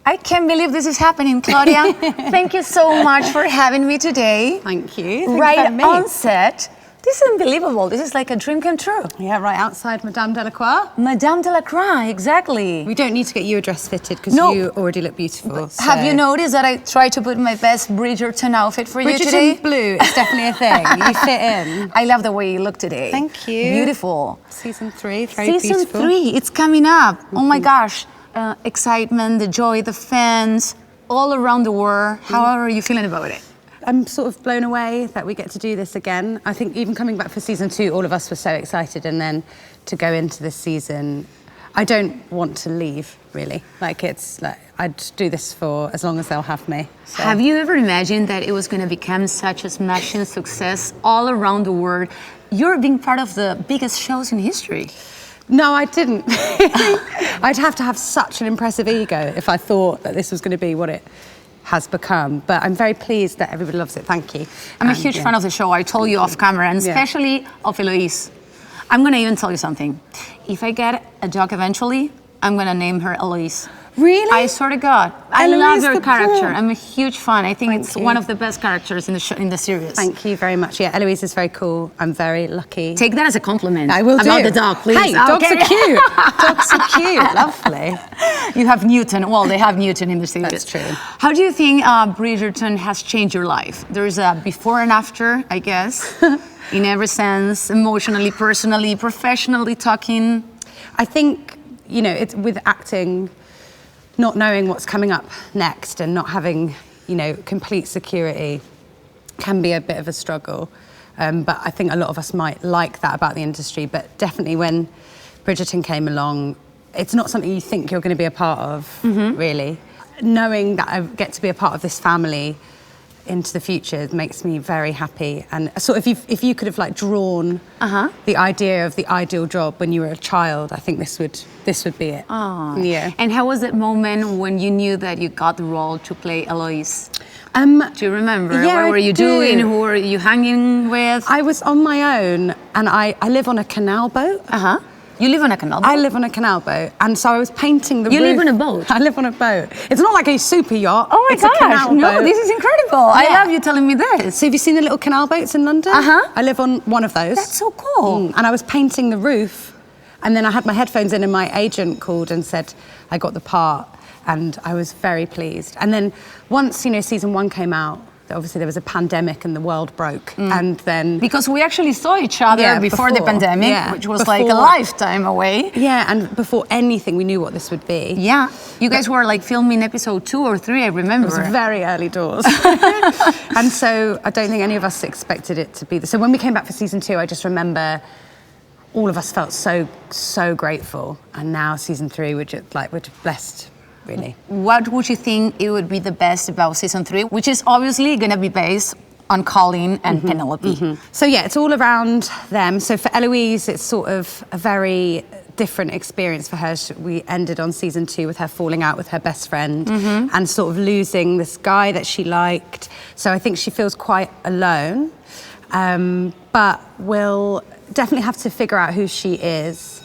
I can't believe this is happening, Claudia. Thank you so much for having me today. Thank you. Right on set. This is unbelievable. This is like a dream come true. Yeah, right outside Madame Delacroix. Madame Delacroix, exactly. We don't need to get you a dress fitted because you already look beautiful. So. Have you noticed that I tried to put my best Bridgerton outfit for you today? Bridgerton blue is definitely a thing. You fit in. I love the way you look today. Thank you. Beautiful. Season 3, very beautiful. Season 3, it's coming up. Oh my gosh. Excitement, the joy, the fans, all around the world. How are you feeling about it? I'm sort of blown away that we get to do this again. I think even coming back for season 2, all of us were so excited, and then to go into this season, I don't want to leave, really. Like, it's like, I'd do this for as long as they'll have me. So. Have you ever imagined that it was going to become such a smashing success all around the world? You're being part of the biggest shows in history. No, I didn't. I'd have to have such an impressive ego if I thought that this was going to be what it has become. But I'm very pleased that everybody loves it. Thank you. I'm a huge fan of the show. I told you off camera, and especially of Eloise. I'm going to even tell you something. If I get a dog eventually, I'm going to name her Eloise. Really? I swear to God. I love her character. I'm a huge fan. I think it's one of the best characters in the show, in the series. Thank you very much. Yeah, Eloise is very cool. I'm very lucky. Take that as a compliment. I will do. About the dog, please. Hey, dogs are cute. Dogs are cute. Lovely. You have Newton. Well, they have Newton in the series. That's true. How do you think Bridgerton has changed your life? There's a before and after, I guess, in every sense, emotionally, personally, professionally talking. I think, you know, it's with acting, not knowing what's coming up next and not having, you know, complete security can be a bit of a struggle. But I think a lot of us might like that about the industry. But definitely when Bridgerton came along, it's not something you think you're going to be a part of, really. Knowing that I get to be a part of this family into the future makes me very happy. And so if you could have like drawn the idea of the ideal job when you were a child, I think this would be it. Yeah. And how was that moment when you knew that you got the role to play Eloise? Do you remember? Yeah, what were you doing? Who were you hanging with? I was on my own, and I live on a canal boat. You live on a canal boat? I live on a canal boat, and so I was painting the roof. You live on a boat? I live on a boat. It's not like a super yacht. Oh my gosh, a canal boat. This is incredible. I love you telling me this. So have you seen the little canal boats in London? I live on one of those. That's so cool. And I was painting the roof, and then I had my headphones in, and my agent called and said I got the part, and I was very pleased. And then once, you know, season 1 came out, obviously there was a pandemic and the world broke, and then... Because we actually saw each other before the pandemic, which was like a lifetime away. Yeah, and before anything, we knew what this would be. Yeah, you guys were like filming episode 2 or 3, I remember. It was very early doors. And so I don't think any of us expected it to be... So when we came back for season 2, I just remember all of us felt so grateful. And now season 3, we're just blessed. Really. What would you think it would be the best about season 3, which is obviously going to be based on Colin and Penelope? So yeah, it's all around them. So for Eloise, it's sort of a very different experience for her. We ended on season 2 with her falling out with her best friend and sort of losing this guy that she liked. So I think she feels quite alone, but will definitely have to figure out who she is.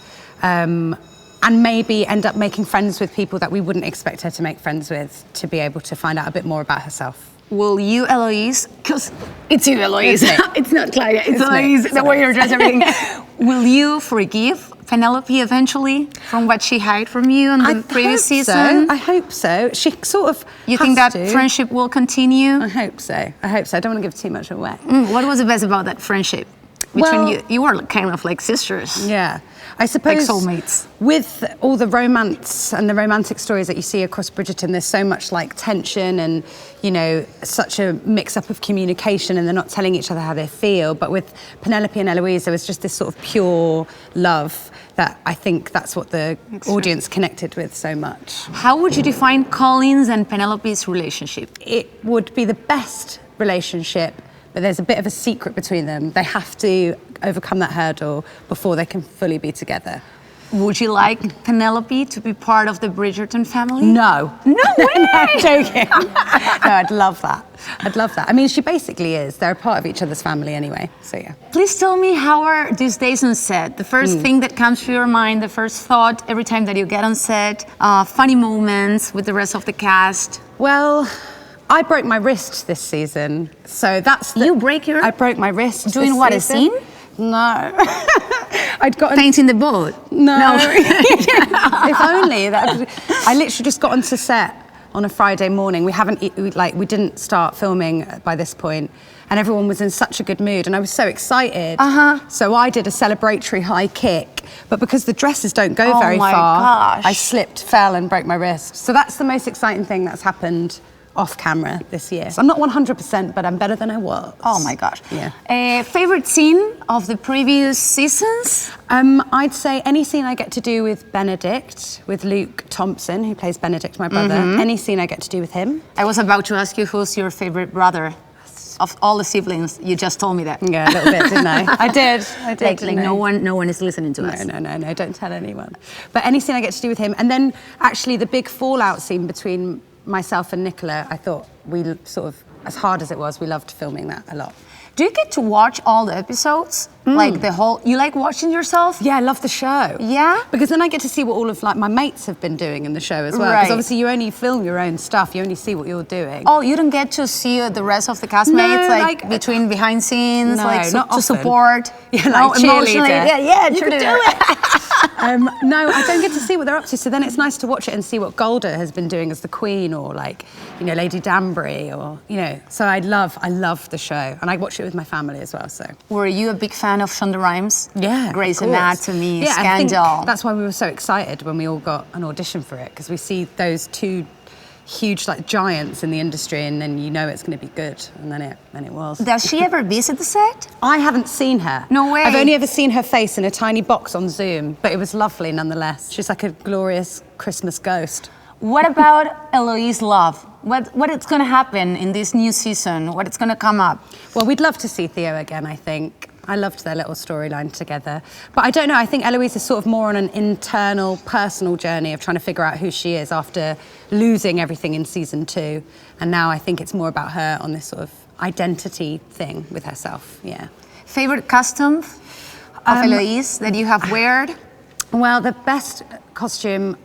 And maybe end up making friends with people that we wouldn't expect her to make friends with, to be able to find out a bit more about herself. Will you, Eloise, because it's you, Eloise. It's not Claudia, it's Eloise, the way you're dressed, everything. Will you forgive Penelope eventually from what she hid from you in the previous season? I hope so. She sort of You think that friendship will continue? I hope so. I hope so. I don't want to give too much away. What was the best about that friendship? Between you? You were kind of like sisters. Yeah. I suppose like soulmates. With all the romance and the romantic stories that you see across Bridgerton, there's so much like tension and, you know, such a mix-up of communication, and they're not telling each other how they feel. But with Penelope and Eloise, there was just this sort of pure love that I think that's what the audience connected with so much. How would you define Colin's and Penelope's relationship? It would be the best relationship, but there's a bit of a secret between them. They have to overcome that hurdle before they can fully be together. Would you like Penelope to be part of the Bridgerton family? No. No way! No, I'm joking. No, I'd love that. I'd love that. I mean, she basically is. They're a part of each other's family anyway, so yeah. Please tell me, how are these days on set? The first thing that comes to your mind, the first thought every time that you get on set, funny moments with the rest of the cast. Well, I broke my wrist this season, so that's You break your... I broke my wrist. Doing this what, a season. scene? No. I'd got Painting the boat? No. If only. I literally just got onto set on a Friday morning. We didn't start filming by this point, and everyone was in such a good mood, and I was so excited. So I did a celebratory high kick, but because the dresses don't go very far, gosh. I slipped, fell, and broke my wrist. So that's the most exciting thing that's happened off camera this year. So I'm not 100%, but I'm better than I was. Oh my gosh. Yeah. Favorite scene of the previous seasons? I'd say any scene I get to do with Benedict, with Luke Thompson, who plays Benedict, my brother. Any scene I get to do with him. I was about to ask you who's your favorite brother of all the siblings. You just told me that. Yeah, a little bit, didn't I? I did. Like no one is listening to us. No, don't tell anyone. But any scene I get to do with him. And then actually the big fallout scene between myself and Nicola, I thought we sort of, as hard as it was, we loved filming that a lot. Do you get to watch all the episodes? Like the whole, you like watching yourself? Yeah, I love the show. Yeah? Because then I get to see what all of my mates have been doing in the show as well. Right. Because obviously you only film your own stuff, you only see what you're doing. Oh, you don't get to see the rest of the castmates, like between behind scenes, No, like not to often. support? Yeah, like emotionally. cheerleader. Yeah, You could cheerleader. do it. No, I don't get to see what they're up to. So then it's nice to watch it and see what Golda has been doing as the Queen, or like, you know, Lady Danbury, or you know. So I love the show, and I watch it with my family as well. So. Were you a big fan of Shonda Rhimes? Yeah, Grey's of course. Anatomy, yeah, Scandal. I think that's why we were so excited when we all got an audition for it, because we see those two huge like giants in the industry, and then you know it's going to be good, and then it was. Does she ever visit the set? I haven't seen her. No way. I've only ever seen her face in a tiny box on Zoom, but it was lovely nonetheless. She's like a glorious Christmas ghost. What about Eloise Love? What is going to happen in this new season? What is going to come up? Well, we'd love to see Theo again, I think. I loved their little storyline together. But I don't know, I think Eloise is sort of more on an internal, personal journey of trying to figure out who she is after losing everything in season 2. And now I think it's more about her on this sort of identity thing with herself, yeah. Favorite costume of Eloise that you have worn? Well, the best costume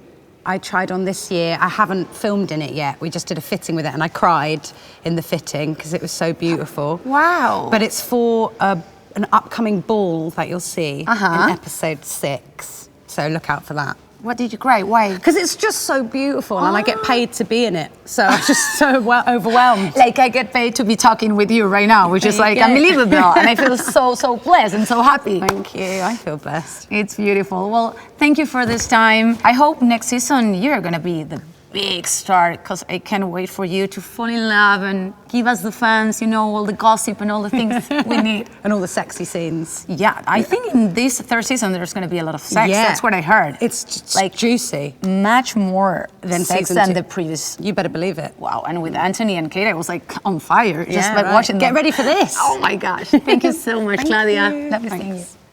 I tried on this year, I haven't filmed in it yet. We just did a fitting with it, and I cried in the fitting because it was so beautiful. Wow. But it's for an upcoming ball that you'll see in episode 6. So look out for that. What did you cry? Why? Because it's just so beautiful, and I get paid to be in it. So I'm just so overwhelmed. Like I get paid to be talking with you right now, which is There like you go. unbelievable. And I feel so blessed and so happy. Thank you, I feel blessed. It's beautiful. Well, thank you for this time. I hope next season you're gonna be the big star, because I can't wait for you to fall in love and give us the fans, you know, all the gossip and all the things we need. And all the sexy scenes. Yeah, I think in this 3rd season there's going to be a lot of sex. Yeah. That's what I heard. It's just like juicy. Much more Than sex season than 2. the previous. You better believe it. Wow, and with Anthony and Kate, I was like on fire just Yeah, like right. watching them. Get ready for this. Oh my gosh. Thank you so much, Thank Claudia. you. Love seeing you.